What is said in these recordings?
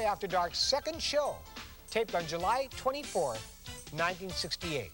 Playboy After Dark's second show, taped on July 24th, 1968.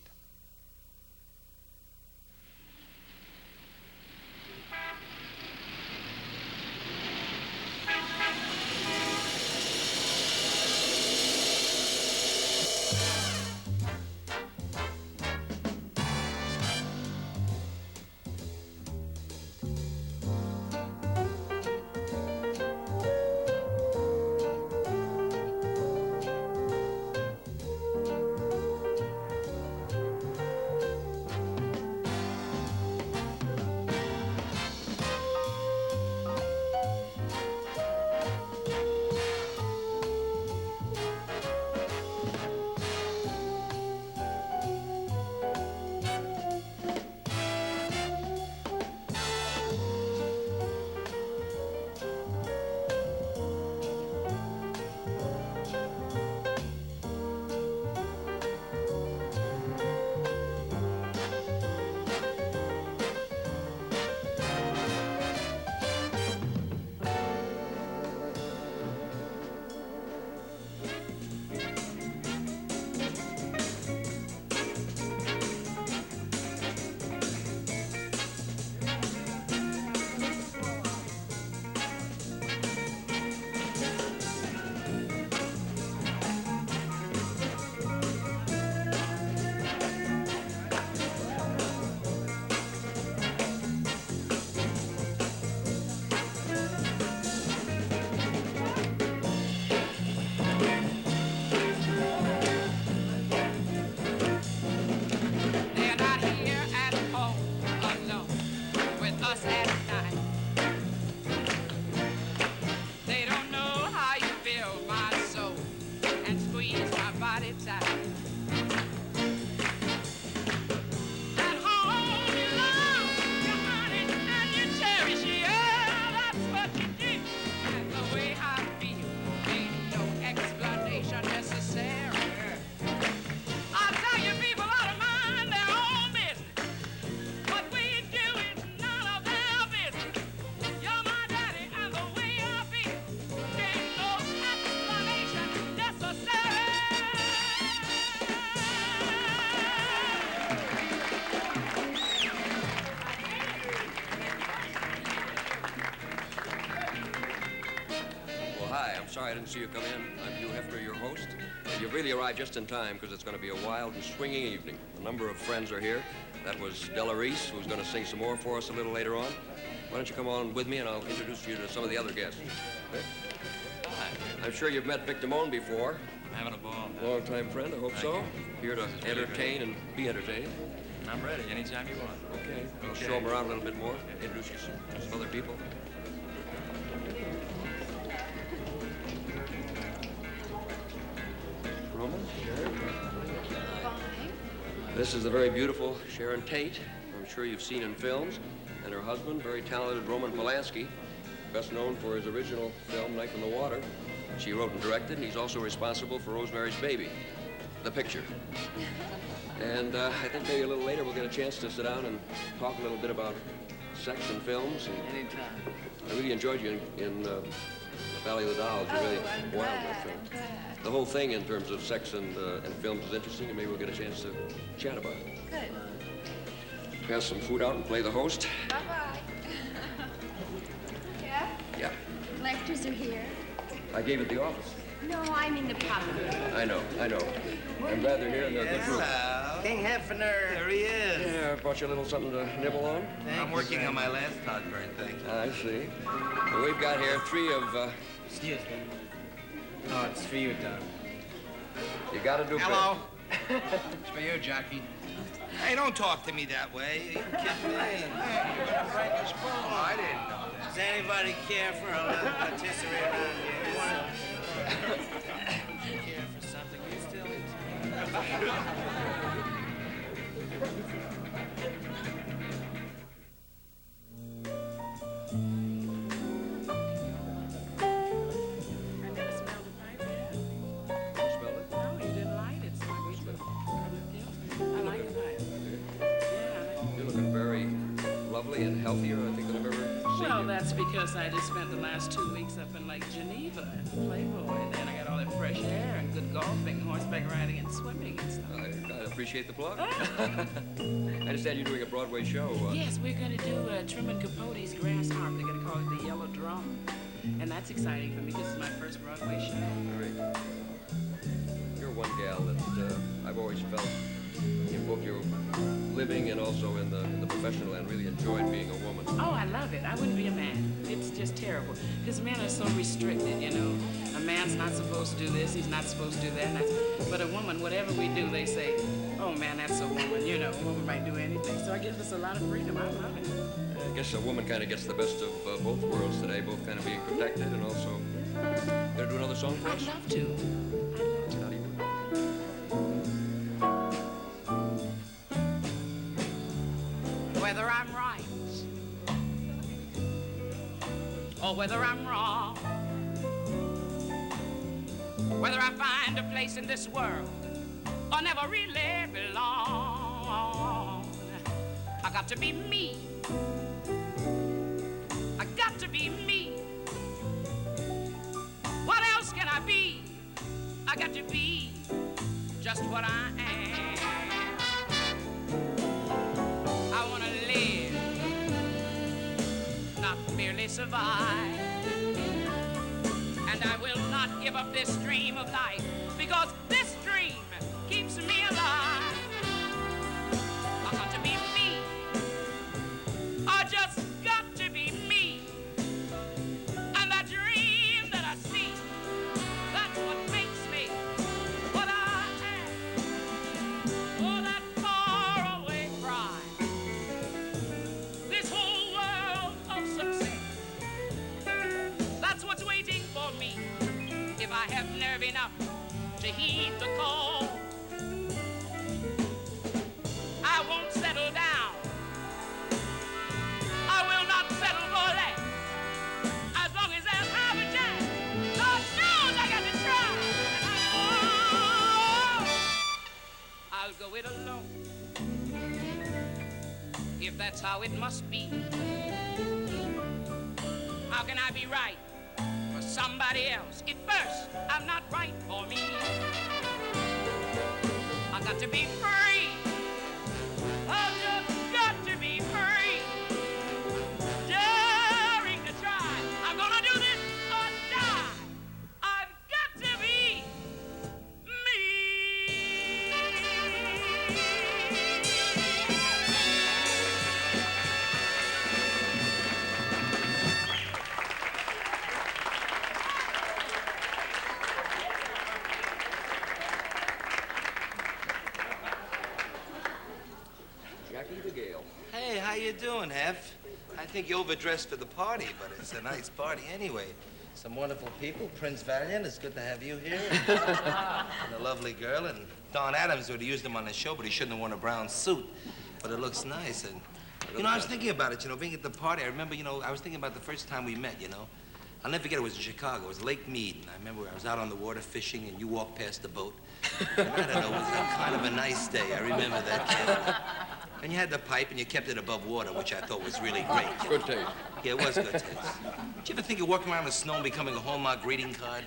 Sorry I didn't see you come in. I'm Hugh Hefner, your host. You've really arrived just in time because it's going to be a wild and swinging evening. A number of friends are here. That was Della Reese, who's going to sing some more for us a little later on. Why don't you come on with me and I'll introduce you to some of the other guests. Hi. I'm sure you've met Vic Damone before. I'm having a ball. Long-time friend, I hope so. Here to entertain and be entertained. I'm ready anytime you want. Okay. I'll show them around a little bit more. Introduce you to some other people. Roman, Sharon. This is the very beautiful Sharon Tate, I'm sure you've seen in films, and her husband, very talented Roman Polanski, best known for his original film, Knife in the Water. She wrote and directed, and he's also responsible for Rosemary's Baby, the picture. And I think maybe a little later we'll get a chance to sit down and talk a little bit about sex and films. And anytime. I really enjoyed you in Valley of the Dolls. You're really wild that film. The whole thing in terms of sex and films is interesting, and maybe we'll get a chance to chat about it. Good. Pass some food out and play the host. Bye-bye. Yeah? Yeah. Lectures are here. I gave it the office. No, I mean the property. I know. I'm glad they're here in the group. Hello. King Hefner. There he is. Yeah, I brought you a little something to nibble on. I'm working on my last Toddburn thing. I see. Well, we've got here three of... Excuse me. Oh, it's for you, Don. You gotta do Hello. It's for you, Jackie. Hey, don't talk to me that way. You kidding me? Hey, you're gonna break his phone. Oh, I didn't know that. Does anybody care for a little patisserie around here? Care for something you still into? And healthier, I think, than I've ever seen Well, you. that's because I just spent the last 2 weeks up in Lake Geneva at the Playboy, and then I got horseback riding and swimming and stuff. I appreciate the plug. I understand you're doing a Broadway show. Yes, we're going to do Truman Capote's Grass Harp. They're going to call it the Yellow Drum. And that's exciting for me. This is my first Broadway show. All right. You're one gal that I've always felt in both your living and also in the professional and really enjoyed being a woman. Oh, I love it. I wouldn't be a man. It's just terrible. Because men are so restricted, you know. A man's not supposed to do this, he's not supposed to do that. But a woman, whatever we do, they say, oh man, that's a woman. You know, a woman might do anything. So I give us a lot of freedom. I love it. I guess a woman kind of gets the best of both worlds today, both kind of being protected and also... Gonna do another song for us? I'd love to. How do you do? Whether I'm right or whether I'm wrong, whether I find a place in this world or never really belong, I got to be me. I got to be me. What else can I be? I got to be just what I am. I want to live, not merely survive. And I will not give up this dream of life, because this dream keeps me alive. I got to be me. I just got to be me. And that dream that I see, that's what makes me what I am. Oh, that faraway cry, this whole world of success, that's what's waiting for me if I have nerve enough to heed the call. I won't settle down. I will not settle for less. As long as there's half a chance, Lord knows I got to try. And I'll go it alone, if that's how it must be. How can I be right for somebody else if first I'm not right for me? I got to be free. I've just got to be free. Daring to try. I'm gonna do this or die. I've got to be me. Jackie the Gale. Hey, how you doing, Hef? I think you overdressed for the party, but it's a nice party anyway. Some wonderful people. Prince Valiant, it's good to have you here. And a lovely girl. And Don Adams would have used him on the show, but he shouldn't have worn a brown suit. But it looks nice. And, you know, I was thinking about it, you know, being at the party. I remember, you know, I was thinking about the first time we met, you know. I'll never forget, it was in Chicago. It was Lake Mead. And I remember I was out on the water fishing, and you walked past the boat. And I don't know, it was kind of a nice day. I remember that, kid. And you had the pipe, and you kept it above water, which I thought was really great. Good taste. Yeah, it was good taste. Did you ever think of walking around in the snow and becoming a Hallmark greeting card?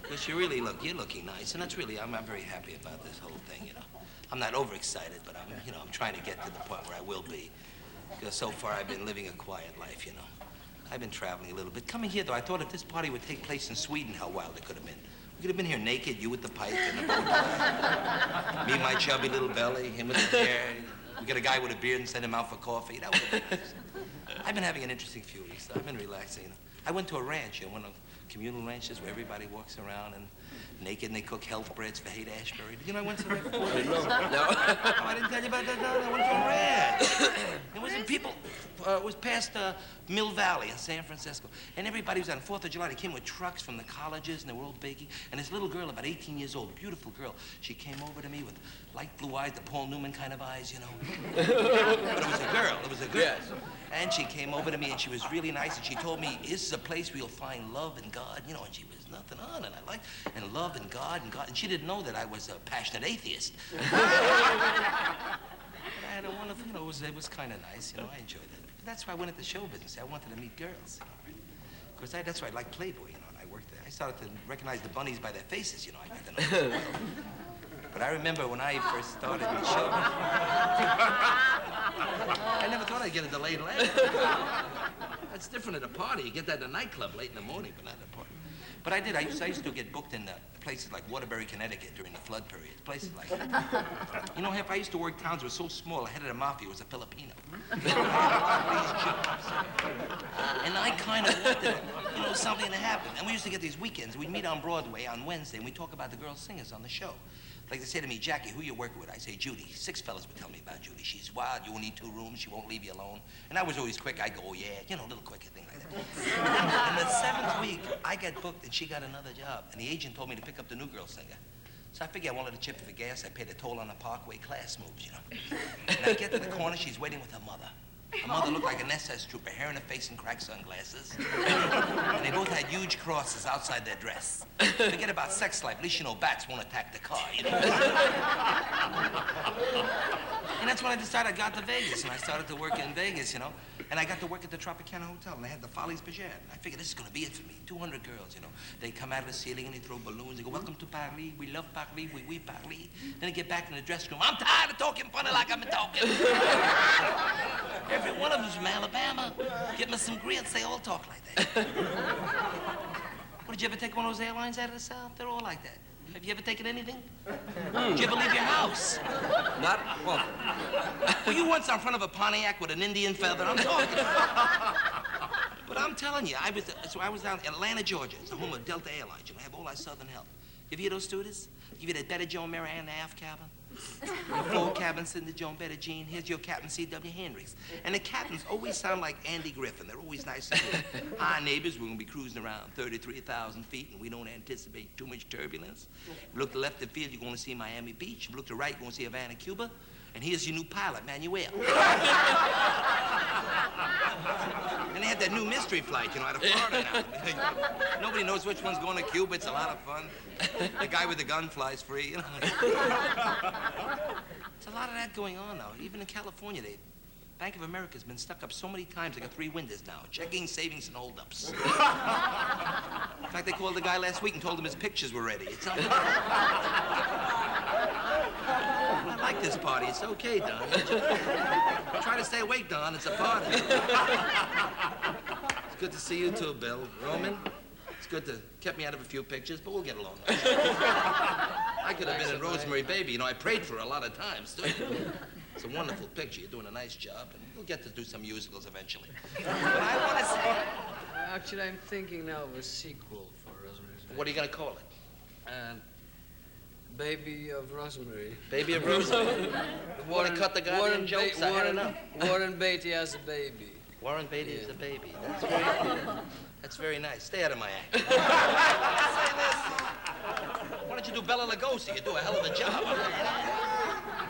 Because you really look, you're looking nice, and that's really, I'm very happy about this whole thing, you know. I'm not overexcited, but I'm trying to get to the point where I will be. Because so far I've been living a quiet life, you know. I've been traveling a little bit. Coming here, though, I thought if this party would take place in Sweden, how wild it could have been. We could have been here naked, you with the pipe and the boat. Me, my chubby little belly, him with the hair. We get a guy with a beard and send him out for coffee. That would have been nice. I've been having an interesting few weeks, though. I've been relaxing. I went to a ranch, you know, one of communal ranches where everybody walks around and naked and they cook health breads for Haight-Ashbury. You know, I went to that before. No. Oh, I didn't tell you about that. No, I went to a ranch. It was in people. It was past Mill Valley in San Francisco. And everybody was on 4th of July. They came with trucks from the colleges, and they were all baking. And this little girl, about 18 years old, beautiful girl, she came over to me with light blue eyes, the Paul Newman kind of eyes, you know. But it was a girl. It was a girl. Yes. And she came over to me, and she was really nice. And she told me, this is a place where you'll find love and God, you know. And she was nothing on, and I liked, and love and God and God. And she didn't know that I was a passionate atheist. But I had a wonderful, you know, it was kind of nice, you know. I enjoyed it. That's why I went into show business. I wanted to meet girls. Of course, that's why I liked Playboy, you know, and I worked there. I started to recognize the bunnies by their faces, you know. I got to know them well. But I remember when I first started the show, I never thought I'd get a delayed laugh. That's different at a party. You get that in a nightclub late in the morning, but not at a party. But I did. I used to get booked in places like Waterbury, Connecticut during the flood period. Places like that. You know, Hef, I used to work towns that were so small, the head of the mafia was a Filipino. And I kind of wanted, you know, something to happen. And we used to get these weekends. We'd meet on Broadway on Wednesday, and we'd talk about the girl singers on the show. Like they say to me, Jackie, who you working with? I say, Judy. 6 fellas would tell me about Judy. She's wild, you only need 2 rooms, she won't leave you alone. And I was always quick. I go, oh, yeah, you know, a little quicker, thing like that. And the 7th week, I got booked, and she got another job. And the agent told me to pick up the new girl singer. So I figured I wanted a chip for gas. I paid a toll on the Parkway, class moves, you know. And I get to the corner, she's waiting with her mother. Her mother looked like an SS trooper, hair in her face and cracked sunglasses. And they both had huge crosses outside their dress. Forget about sex life. At least you know bats won't attack the car, you know. And that's when I decided I got to Vegas, and I started to work in Vegas, you know. And I got to work at the Tropicana Hotel, and they had the Follies Bergère. And I figured this is gonna be it for me. 200 girls, you know. They come out of the ceiling and they throw balloons. They go, welcome to Paris. We love Paris. We Paris. Then they get back in the dressing room. I'm tired of talking funny like I'm talking. Every one of them's from Alabama. Get me some grits. They all talk like that. What, did you ever take one of those airlines out of the South? They're all like that. Have you ever taken anything? Did you ever leave your house? Not, well, Were you once in front of a Pontiac with an Indian feather? I'm talking. But I'm telling you, I was down in Atlanta, Georgia. It's the home of Delta Airlines. You know, have all our Southern help. You ever hear those stewardess? Give you that Betty Joan Marianne in the aft cabin. The full cabin, Cindy Joan, Betty Jean. Here's your captain, C.W. Hendricks. And the captains always sound like Andy Griffin. They're always nice and good. Hi, neighbors. We're going to be cruising around 33,000 feet, and we don't anticipate too much turbulence. If you look to left of the field, you're going to see Miami Beach. If you look to right, you're going to see Havana, Cuba. And here's your new pilot, Manuel. And they had that new mystery flight, you know, out of Florida now. Nobody knows which one's going to Cuba. It's a lot of fun. The guy with the gun flies free, you know. There's a lot of that going on now. Even in California, Bank of America's been stuck up so many times, they got 3 windows now. Checking, savings, and holdups. In fact, they called the guy last week and told him his pictures were ready. It's I like this party. It's okay, Don. Try to stay awake, Don. It's a party. It's good to see you, too, Bill. Roman, it's good to kept me out of a few pictures, but we'll get along. I could have been in Rosemary Baby. You know, I prayed for her a lot of times, too. It's a wonderful picture. You're doing a nice job, and we'll get to do some musicals eventually. But I want to say... Actually, I'm thinking now of a sequel for Rosemary's Baby. What are you going to call it? Baby of Rosemary. Baby of Rosemary. Want to cut the goddamn jokes? I had enough. Warren Beatty has a baby. Warren Beatty is a baby. That's very good. That's very nice. Stay out of my act. Say this. Why don't you do Bela Lugosi? You do a hell of a job.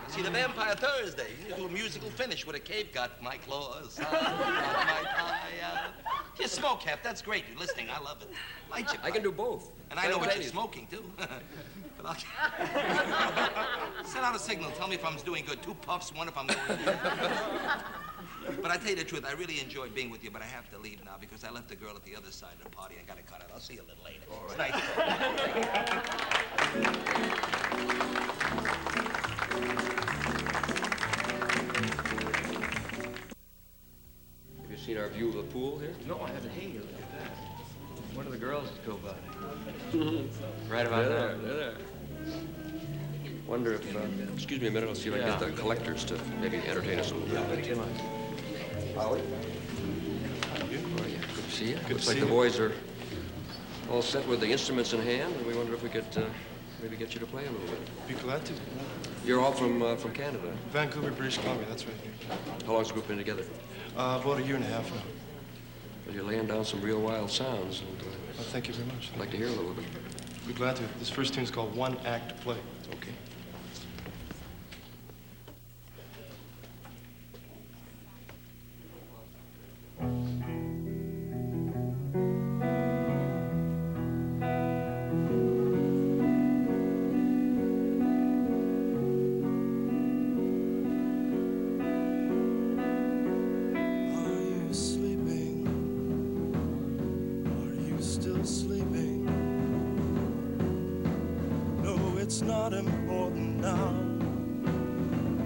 See, the Vampire Thursday. You do a musical finish with a cape got my claws. My tie. You smoke, Hef. That's great. You're listening. I love it. Light your I can do both. And I know what you're smoking, too. But I'll... Send out a signal. Tell me if I'm doing good. 2 puffs, 1 if I'm going good. But I tell you the truth, I really enjoyed being with you, but I have to leave now because I left the girl at the other side of the party. I got to cut out. I'll see you a little later. All right. Have you seen our view of the pool here? No, I haven't. Hey, look at that. Where do the girls go by? Right about They're there. there. Wonder if, excuse me a minute, I'll see if I can get the collectors to maybe entertain us a little bit. Too much. Holly? Oh, yeah, good to see you. Good Looks to like see the you. boys are all set with the instruments in hand, and we wonder if we could maybe get you to play a little bit. Be glad to. You're all from Canada. Vancouver, British Columbia, that's right. How long's the group been together? About 1.5 years now. Well, you're laying down some real wild sounds, and Well, thank you very much. I'd like to hear a little bit. Be glad to. This first tune's called One Act Play. Okay. Are you sleeping? Are you still sleeping? it's not important now.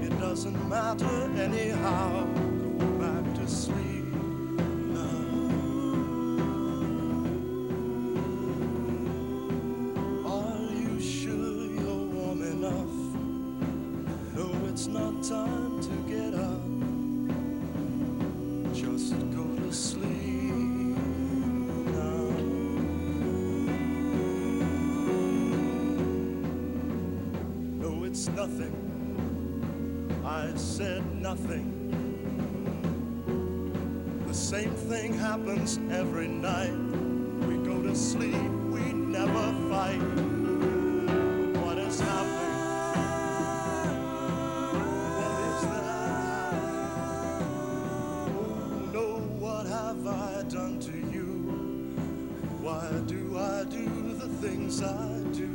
It doesn't matter anyhow. Go back to sleep now. Are you sure you're warm enough? No, it's not time to get up. Just go to sleep now. No, it's nothing. I said nothing. The same thing happens every night. We go to sleep, we never fight. What is happening? What is that? Oh no, what have I done to you? Why do I do the things I do?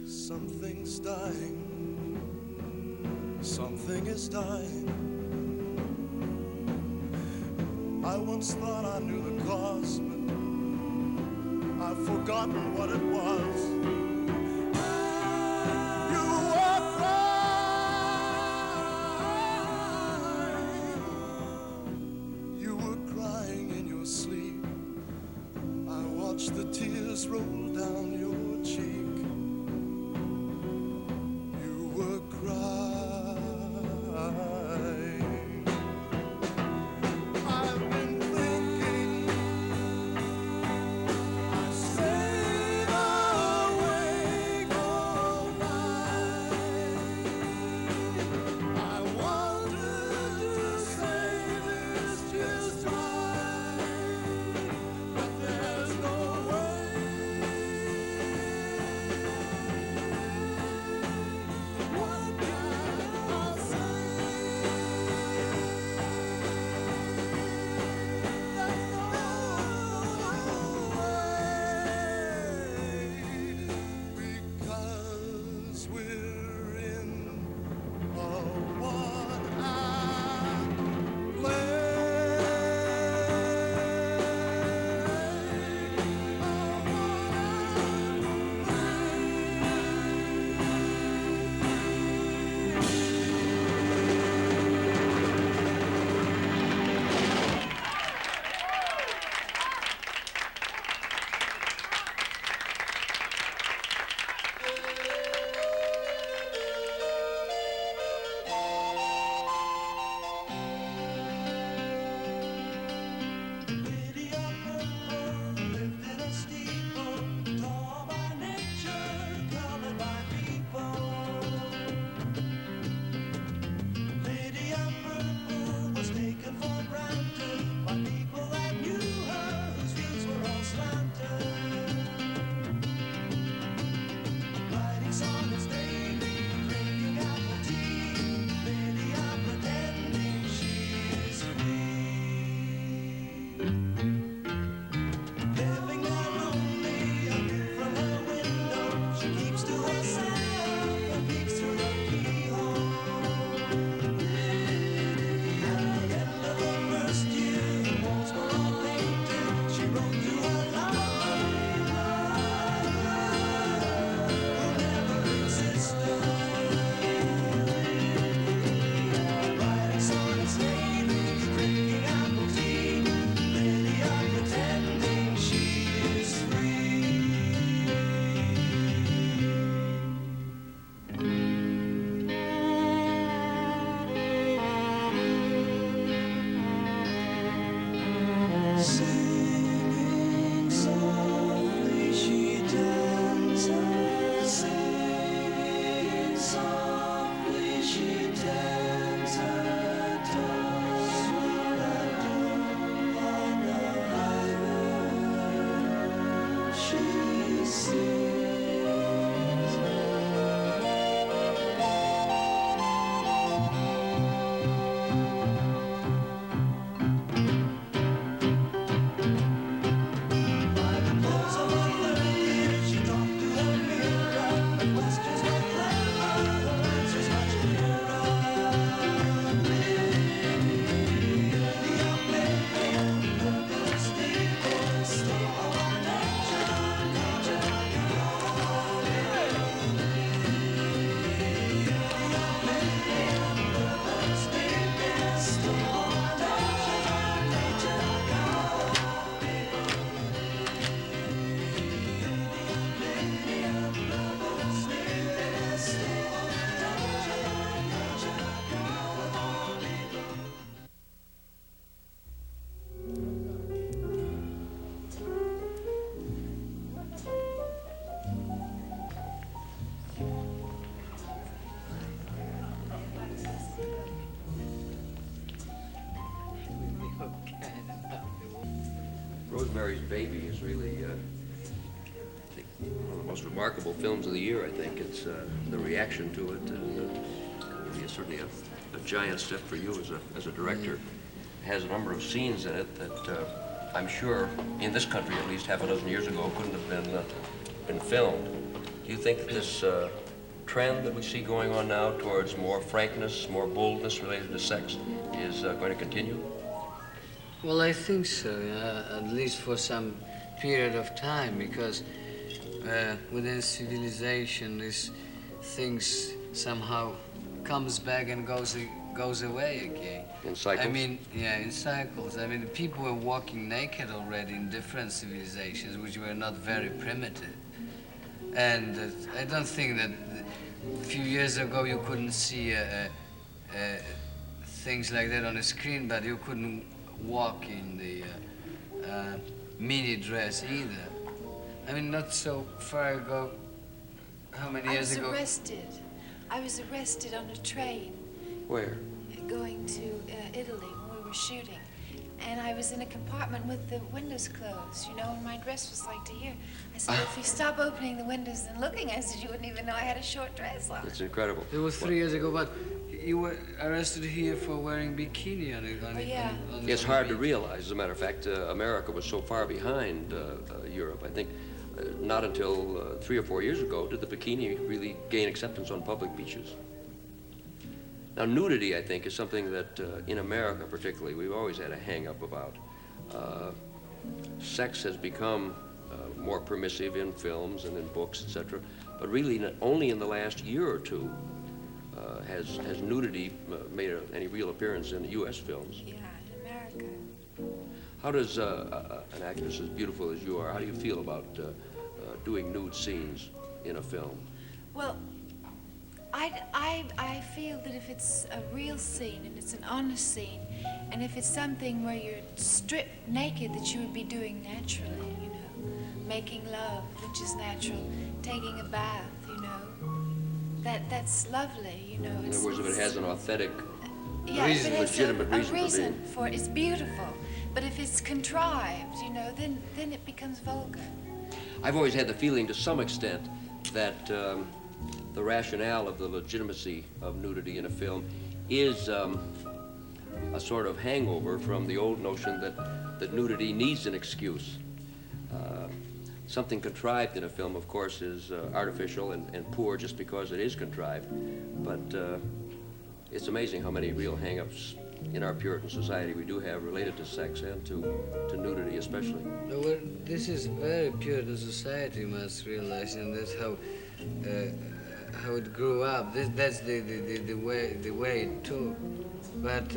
Something's dying. Something is dying. I once thought I knew the cause, but I've forgotten what it was. You were crying. You were crying in your sleep. I watched the tears roll down your cheek. Rosemary's Baby is really, I think, one of the most remarkable films of the year, I think. It's the reaction to it is certainly a giant step for you as a director. It has a number of scenes in it that I'm sure, in this country at least half a dozen years ago, couldn't have been filmed. Do you think that this trend that we see going on now towards more frankness, more boldness related to sex is going to continue? Well, I think so, at least for some period of time, because within civilization, these things somehow comes back and goes away again. In cycles? I mean, yeah, in cycles. I mean, people were walking naked already in different civilizations, which were not very primitive. And I don't think that a few years ago you couldn't see things like that on a screen, but you couldn't walk in the mini dress either. I mean, not so far ago, how many years ago? I was arrested on a train. Where? Going to Italy when we were shooting. And I was in a compartment with the windows closed, you know, and my dress was like to here. I said, if you stop opening the windows and looking, I said, you wouldn't even know I had a short dress on. It's incredible. It was 3 years ago, but you were arrested here for wearing bikini on It's hard to realize, as a matter of fact, America was so far behind Europe. I think not until 3 or 4 years ago did the bikini really gain acceptance on public beaches. Now, nudity, I think, is something that in America particularly, we've always had a hang-up about. Sex has become more permissive in films and in books, etc. But really, only in the last year or two has nudity made any real appearance in U.S. films. Yeah, in America. How does an actress as beautiful as you are, how do you feel about doing nude scenes in a film? Well, I feel that if it's a real scene and it's an honest scene, and if it's something where you're stripped naked, that you would be doing naturally, you know, making love, which is natural, taking a bath, you know, that's lovely, you know. In other words, if it has an authentic, legitimate reason for it, it's beautiful. But if it's contrived, you know, then it becomes vulgar. I've always had the feeling, to some extent, that the rationale of the legitimacy of nudity in a film is a sort of hangover from the old notion that nudity needs an excuse. Something contrived in a film, of course, is artificial and poor just because it is contrived. But it's amazing how many real hang-ups in our Puritan society we do have related to sex and to nudity especially. Well, this is very Puritan society, you must realize, and that's how it grew up. That's the way it took. But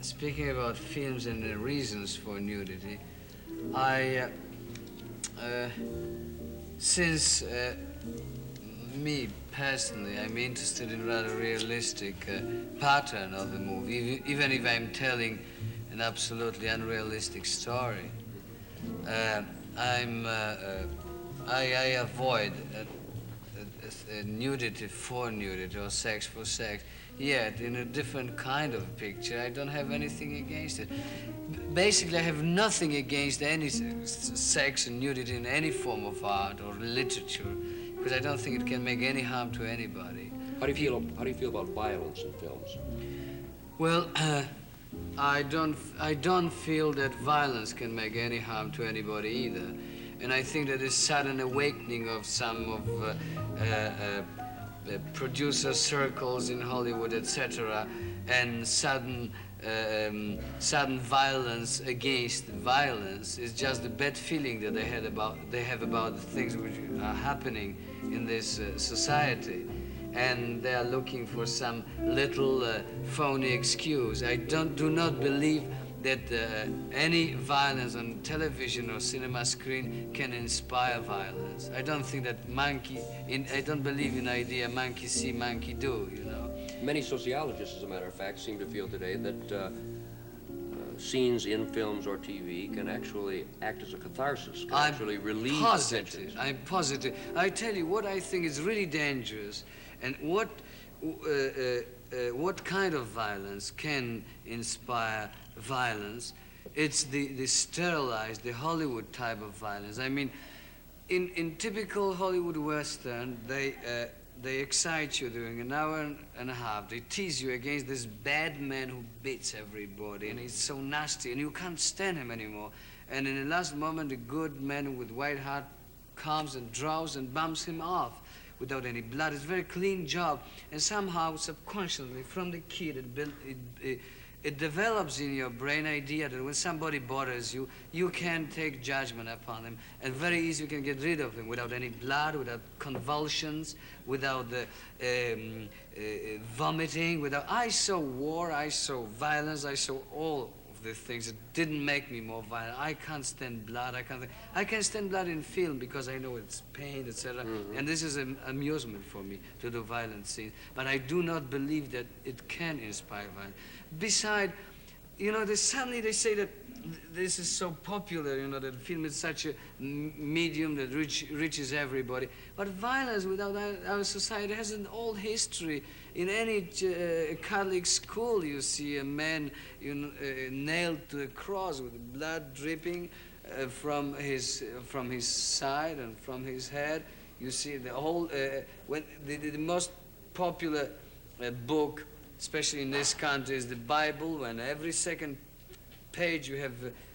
speaking about films and the reasons for nudity, since me personally, I'm interested in rather realistic pattern of the movie, even if I'm telling an absolutely unrealistic story. I avoid nudity for nudity or sex for sex. Yet, in a different kind of picture, I don't have anything against it. Basically, I have nothing against any sex and nudity in any form of art or literature, because I don't think it can make any harm to anybody. How do you feel about violence in films? Well, I don't feel that violence can make any harm to anybody either. And I think that this sudden awakening of some of producer circles in Hollywood, etc., and sudden violence against violence is just the bad feeling that they have about the things which are happening in this society, and they are looking for some little phony excuse. I do not believe that any violence on television or cinema screen can inspire violence. I don't think that I don't believe in the idea monkey see, monkey do, you know. Many sociologists, as a matter of fact, seem to feel today that scenes in films or TV can actually act as a catharsis, can actually relieve the tensions. I'm positive. I tell you what I think is really dangerous, and what kind of violence can inspire violence It's the sterilized, the Hollywood type of violence. I mean, in typical Hollywood Western, they excite you during an hour and a half. They tease you against this bad man who beats everybody, and he's so nasty, and you can't stand him anymore. And in the last moment, the good man with white heart comes and draws and bumps him off without any blood. It's a very clean job. And somehow, subconsciously, from the kid, it develops in your brain idea that when somebody bothers you, you can take judgment upon him, and very easy you can get rid of him without any blood, without convulsions, without vomiting, without... I saw war, I saw violence, I saw all of the things that didn't make me more violent. I can't stand blood, I can stand blood in film because I know it's pain, etc. And this is an amusement for me to do violent scenes. But I do not believe that it can inspire violence. Besides, you know, suddenly they say that this is so popular, you know, that film is such a medium that reaches everybody. But violence without our society has an old history. In any Catholic school, you see a man nailed to a cross with blood dripping from his side and from his head. You see the whole, the most popular book, especially in this country, is the Bible, when every second page you have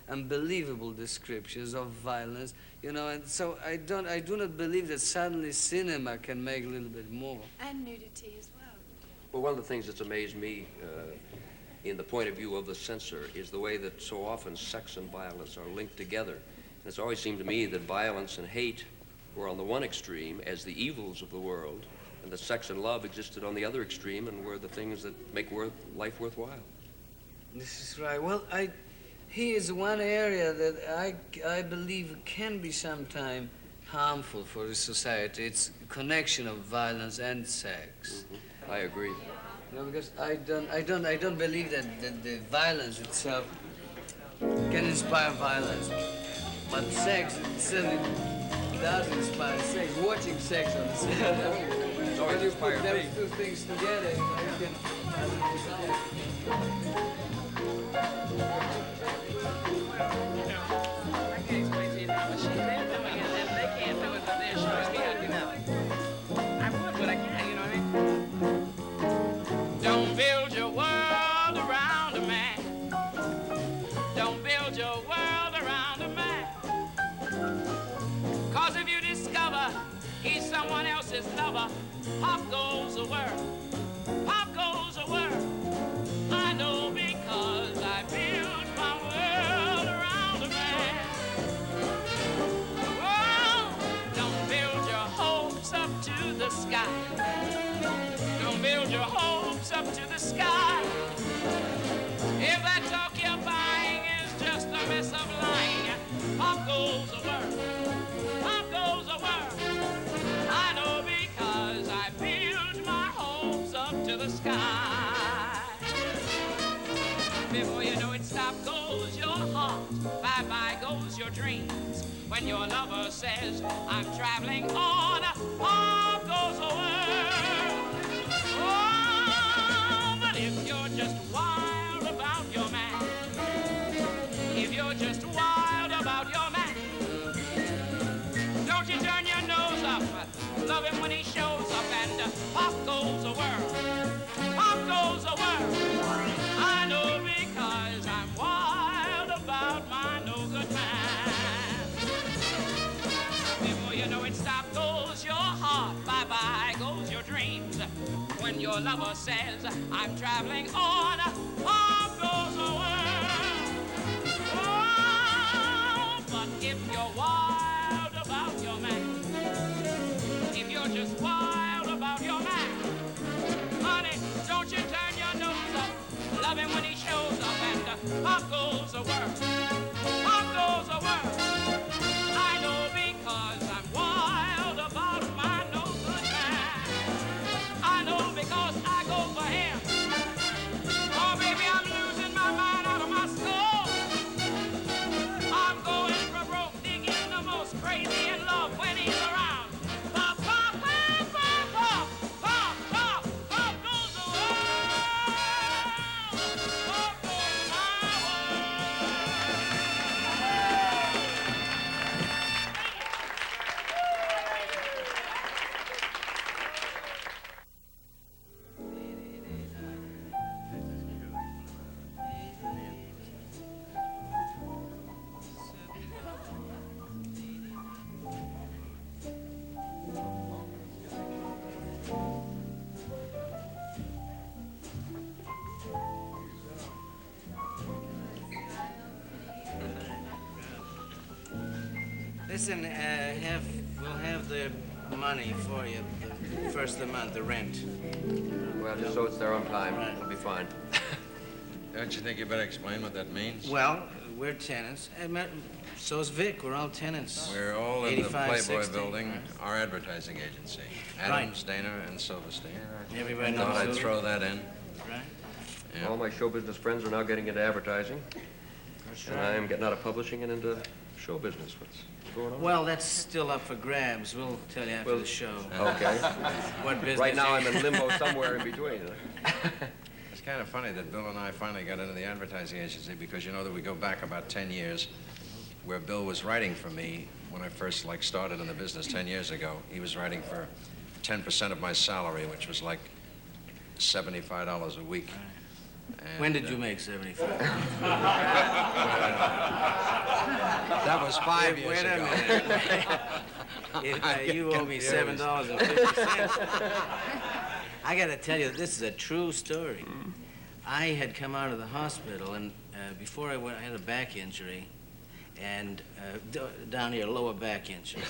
unbelievable descriptions of violence, you know, and so I do not believe that suddenly cinema can make a little bit more. And nudity as well. Well, one of the things that's amazed me in the point of view of the censor is the way that so often sex and violence are linked together. And it's always seemed to me that violence and hate were on the one extreme as the evils of the world, and that sex and love existed on the other extreme and were the things that make life worthwhile. This is right. Well, here is one area that I believe can be sometimes harmful for the society. It's connection of violence and sex. I agree. You know, because I don't believe that the violence itself can inspire violence, but sex certainly does inspire sex. Watching sex on the cinema. When you put those two things together, you can have a result. I can't explain to you how much they're doing it, and they can't do it, but they're showing me how to do it. I would, but I can't, you know what I mean? Don't build your world around a man. Don't build your world around a man. 'Cause if you discover he's someone else's lover, pop goes the world. Pop goes the world. I know because I built my world around a man. Oh, don't build your hopes up to the sky. Don't build your hopes up to the sky. If that talk you're buying is just a mess of lying, pop goes the world. Pop goes the world. I know because I built my hopes up to the sky. Before you know it, stop goes your heart, bye-bye goes your dreams. When your lover says, I'm traveling on, off goes the world. Oh, but if you're just wild about your man, if you're just wild about your man, don't you turn your nose up, love him when he shows up, and pop goes the world. Pop goes the world. I know because I'm wild about my no-good man. Before you know it, stop goes your heart, bye-bye goes your dreams. When your lover says, I'm traveling on, pop goes the world. Oh, but if you're wild about your man, if you're just wild about your man, honey, don't you turn your nose up, love him when he shows up, and pop goes the world. Pop goes the world. I know because I'm wild about my no-good man. I know because I go for him. Oh, baby, I'm losing my mind. Listen, we'll have the money for you the first of the month, the rent. Well, just so it's there on time. Right. It'll be fine. Don't you think you better explain what that means? Well, we're tenants. So's Vic. We're all tenants. We're all in the 85, Playboy 60. building, our advertising agency. Adams, Dana, and Silverstein. Everybody Thought knows I'd Silver. throw that in. Right? Yeah. All my show business friends are now getting into advertising. That's And right. I'm getting out of publishing and into show business. What's going on? Well, that's still up for grabs. We'll tell you after the show. Okay. What business? Right now I'm in limbo somewhere in between. It's kind of funny that Bill and I finally got into the advertising agency because you know that we go back about 10 years where Bill was writing for me when I first started in the business 10 years ago. He was writing for 10% of my salary, which was like $75 a week. And, When did you make 75? That was 5 years Wait a ago. minute. You owe me $7.50. I got to tell you, this is a true story. I had come out of the hospital, and before I went, I had a back injury, and down here, lower back injury.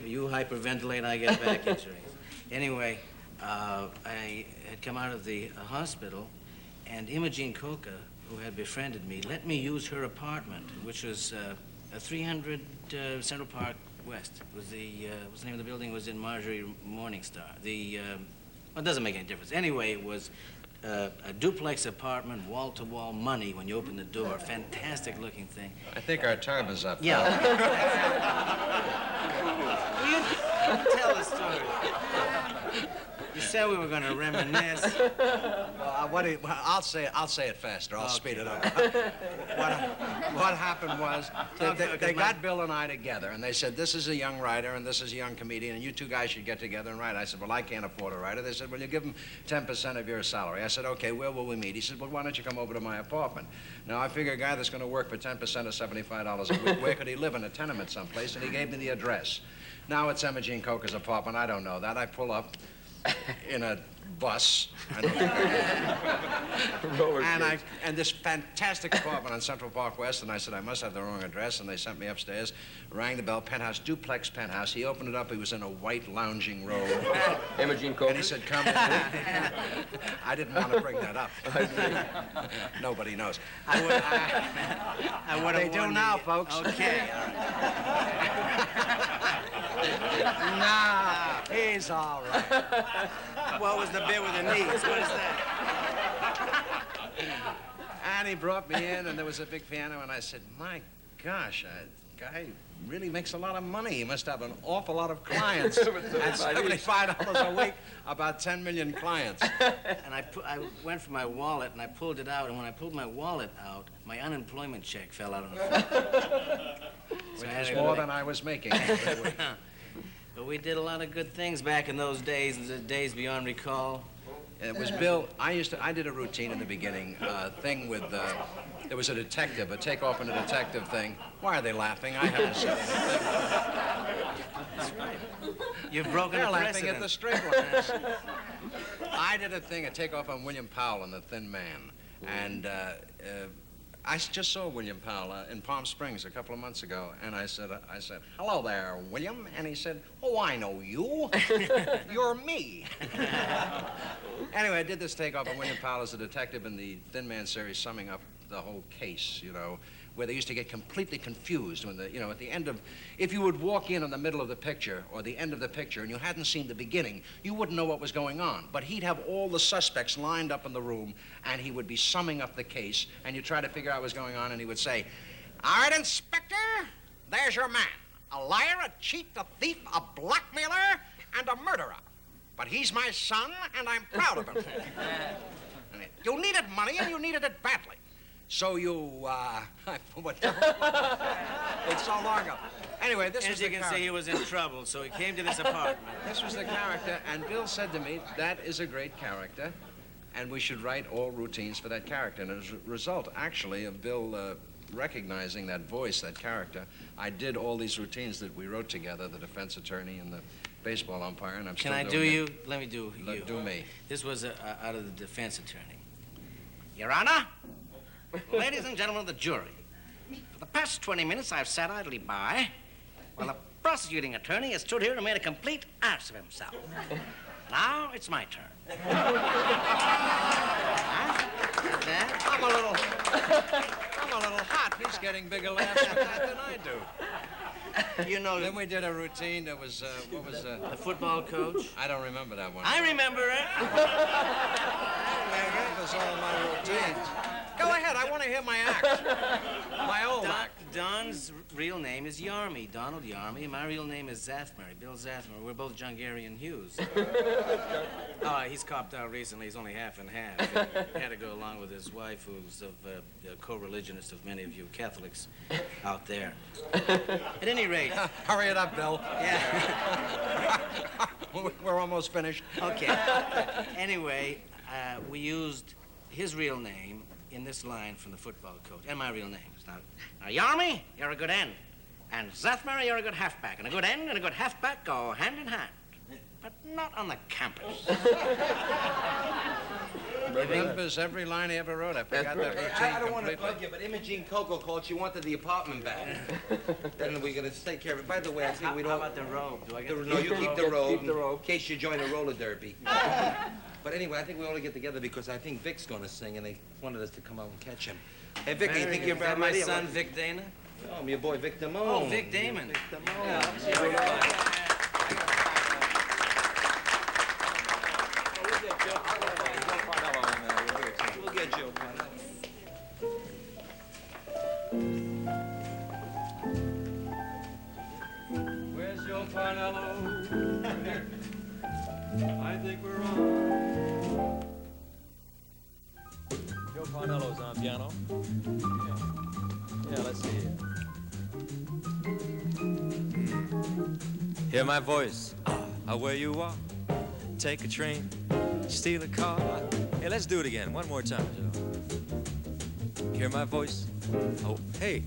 You hyperventilate, I get back injuries. Anyway, I had come out of the hospital, and Imogene Coca, who had befriended me, let me use her apartment, which was a 300 Central Park West. Was the what's the name of the building? It was in Marjorie Morningstar. Well, it doesn't make any difference. Anyway, it was a duplex apartment, wall-to-wall money when you open the door. Fantastic-looking thing. I think our time is up. Yeah. Will you tell the story? You said we were going to reminisce. I'll say it faster. I'll speed it up. What happened was they got Bill and I together, and they said, this is a young writer and this is a young comedian, and you two guys should get together and write. I said, well, I can't afford a writer. They said, well, you give him 10% of your salary. I said, okay, where will we meet? He said, well, why don't you come over to my apartment? Now, I figure a guy that's going to work for 10% of $75 a week, where could he live? In a tenement someplace, and he gave me the address. Now it's Imogene Coca's apartment. I don't know that. I pull up in a bus. And this fantastic apartment on Central Park West, and I said, I must have the wrong address, and they sent me upstairs, rang the bell, penthouse, duplex penthouse. He opened it up, he was in a white lounging robe. Imogene Coca. And he said, come in. I didn't want to bring that up. Nobody knows. I would They do now, folks. Okay, all right. Nah, he's all right. What was the bit with the knees? What is that? And he brought me in, and there was a big piano, and I said, my gosh, that guy really makes a lot of money. He must have an awful lot of clients. At $75 a week, about 10 million clients. And I went for my wallet, and I pulled it out, and when I pulled my wallet out, my unemployment check fell out on the floor. Which was more than I was making. But we did a lot of good things back in those days, the days beyond recall. It was Bill. I did a routine in the beginning, thing with, there was a detective, a takeoff and a detective thing. Why are they laughing? I haven't said anything. That's right. You've broken They're a laughing precedent. at the straight lines. I did a thing, a takeoff on William Powell and the Thin Man. And I just saw William Powell in Palm Springs a couple of months ago, and I said, hello there, William. And he said, oh, I know you. You're me. Anyway, I did this takeoff on William Powell as a detective in the Thin Man series, summing up the whole case, you know, where they used to get completely confused when at the end of, if you would walk in the middle of the picture or the end of the picture and you hadn't seen the beginning, you wouldn't know what was going on. But he'd have all the suspects lined up in the room, and he would be summing up the case, and you try to figure out what was going on, and he would say, all right, Inspector, there's your man. A liar, a cheat, a thief, a blackmailer, and a murderer. But he's my son, and I'm proud of him. You needed money, and you needed it badly. So you, it's so long ago. Anyway, this was As you can see, he was in trouble, so he came to this apartment. This was the character, and Bill said to me, that is a great character, and we should write all routines for that character. And as a result, actually, of Bill recognizing that voice, that character, I did all these routines that we wrote together, the defense attorney and the baseball umpire, and I'm still doing it. Can I do you? Let me do you. Do me. This was out of the defense attorney. Your Honor, ladies and gentlemen of the jury, for the past 20 minutes I've sat idly by, Well, the prosecuting attorney has stood here and made a complete ass of himself. Now it's my turn. Huh? I'm a little hot. He's getting bigger laughs with that than I do. You know, Then we did a routine that was, what was, the football coach. I don't remember that one. I remember it. That was all my routines. Go ahead, I want to hear my act. My old act. Don's real name is Yarmy, Donald Yarmy, and my real name is Zathmary, Bill Zathmary. We're both Jungarian Hughes. He's copped out recently. He's only half and half. He had to go along with his wife, who's a co-religionist of many of you Catholics out there. At any rate. Hurry it up, Bill. Yeah. We're almost finished. Okay. Anyway, we used his real name in this line from the football coach, and my real name. Now, Yarmy, you're a good end. And Zathmary, you're a good halfback. And a good end and a good halfback go hand in hand. But not on the campus. Remembers every line he ever wrote. I forgot that routine I don't want to completely. bug you, but Imogene Coco called. She wanted the apartment back. Then we're going to take care of it. By the way, I think we don't... How about the robe? Do I get No, you keep the robe. In case you join a roller derby. But anyway, I think we ought to get together because I think Vic's going to sing, and they wanted us to come out and catch him. Hey, Vic, you think you're Is that my son, Vic Dana? Oh, your boy Vic Damone. Oh, Vic Damon. Vic Damone. Yeah. We'll get Joe. Where's Joe Parnello? I think we're on. Joe Parnello's on piano. Yeah, let's see here. Hear my voice, where you are. Take a train, steal a car. Hey, let's do it again, one more time, Joe. Hear my voice, oh, hey.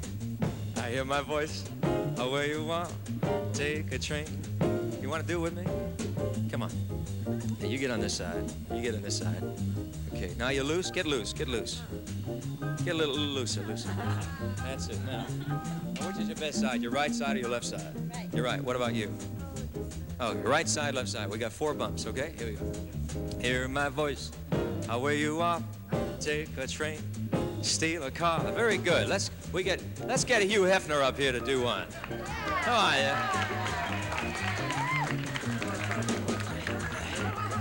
I hear my voice, where you are. Take a train. You want to do it with me? Come on. Hey, you get on this side. You get on this side. Okay, now you're loose. Get loose. Get loose. Get a little looser, looser. That's it. Now, which is your best side? Your right side or your left side? Right. You're right. What about you? Oh, your right side, left side. We got 4 bumps. Okay, here we go. Hear my voice. Where you are? Take a train. Steal a car. Very good. Let's get Hugh Hefner up here to do one. Come on, yeah.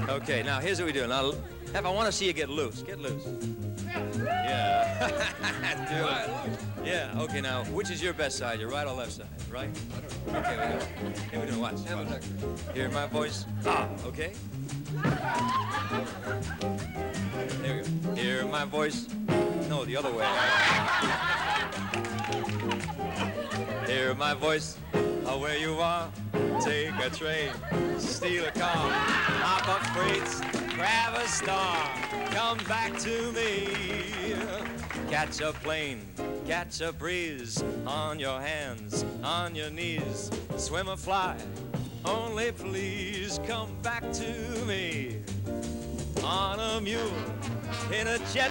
Okay, now here's what we do. Now, I want to see you get loose. Get loose. Yeah. Do it. Yeah. Okay. Now, which is your best side? Your right or left side? Right. Okay. We go. Here we do. Watch. Hear my voice. Okay. There we go. Hear my voice. No, the other way. Hear my voice. Where you are. Take a train. Steal a car. Hop up freights. Grab a star. Come back to me. Catch a plane. Catch a breeze. On your hands. On your knees. Swim or fly. Only please come back to me. On a mule. In a jet.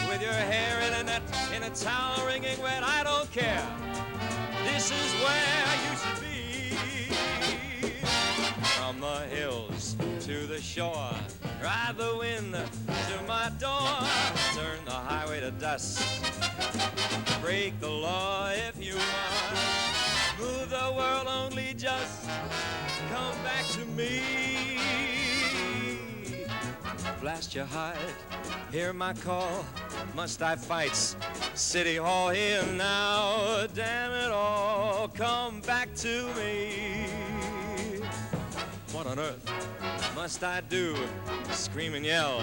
With your hair in a net. In a towel wringing wet. I don't care. This is where you should be. From the hills to the shore, ride the wind to my door, turn the highway to dust, break the law if you want, move the world only just, come back to me. Blast your heart, hear my call, must I fight? City Hall here now, damn it all, come back to me. What on earth must I do? Scream and yell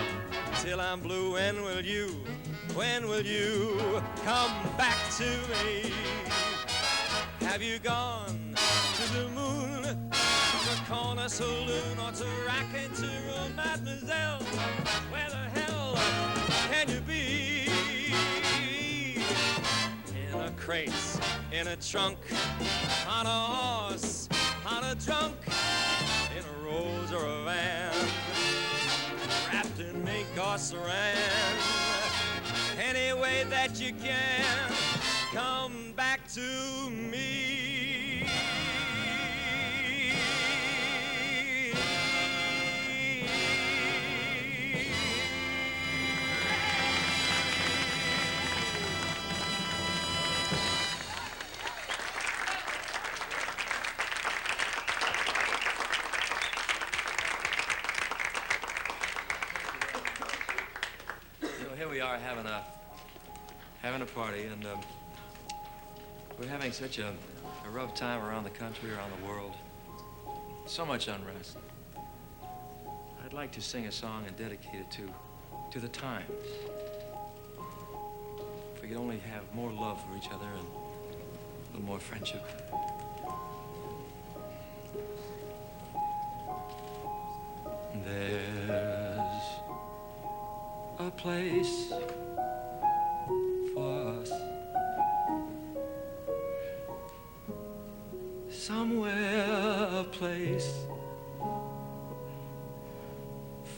till I'm blue. When will you come back to me? Have you gone to the moon, the corner saloon, or to Racket's room, mademoiselle? Where the hell can you be? In a crate, in a trunk, on a horse, on a drunk, in a rose or a van, wrapped in mink or saran. Any way that you can, come back to me. here we are having a party, and we're having such a rough time around the country, around the world. So much unrest. I'd like to sing a song and dedicate it to the times. If we could only have more love for each other and a little more friendship. There's a place for us somewhere, a place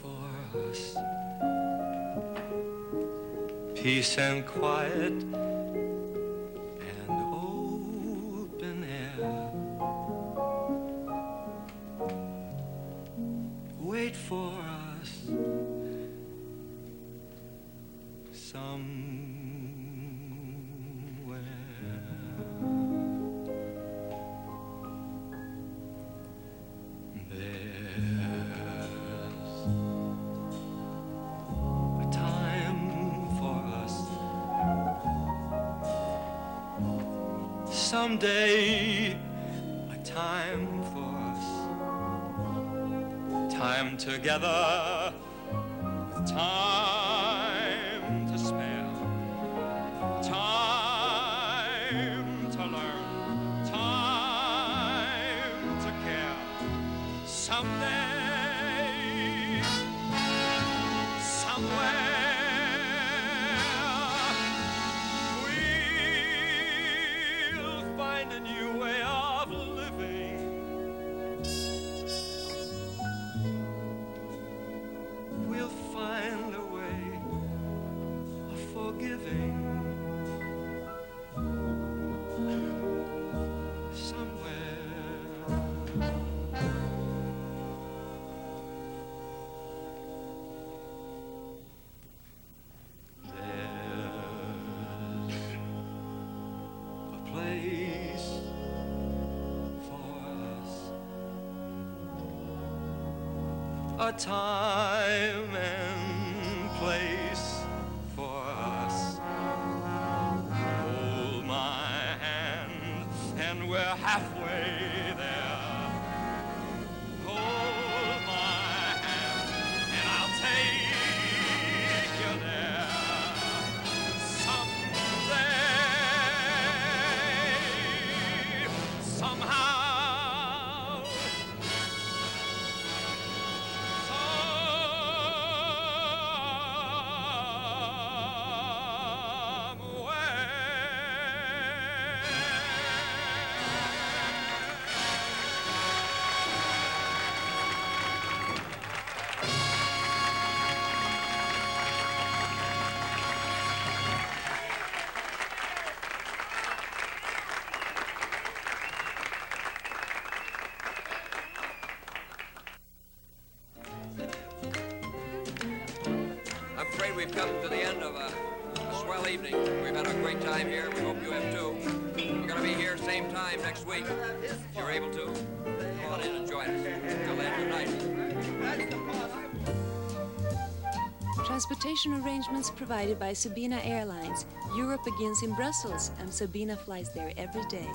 for us. Peace and quiet and open air. Wait for us somewhere. There's a time for us someday, a time for us, time together, with time to spare, time to learn, time to care. Someday, somewhere, we'll find a new way of living. We'll find a way of forgiving. A time and place for us. Hold my hand, and we're halfway there. Hold my hand, and I'll take you there. Someday, somehow. We've come to the end of a swell evening. We've had a great time here. We hope you have too. We're going to be here same time next week. If you're able to, come on in and join us. Till then, good night. Transportation arrangements provided by Sabina Airlines. Europe begins in Brussels, and Sabina flies there every day.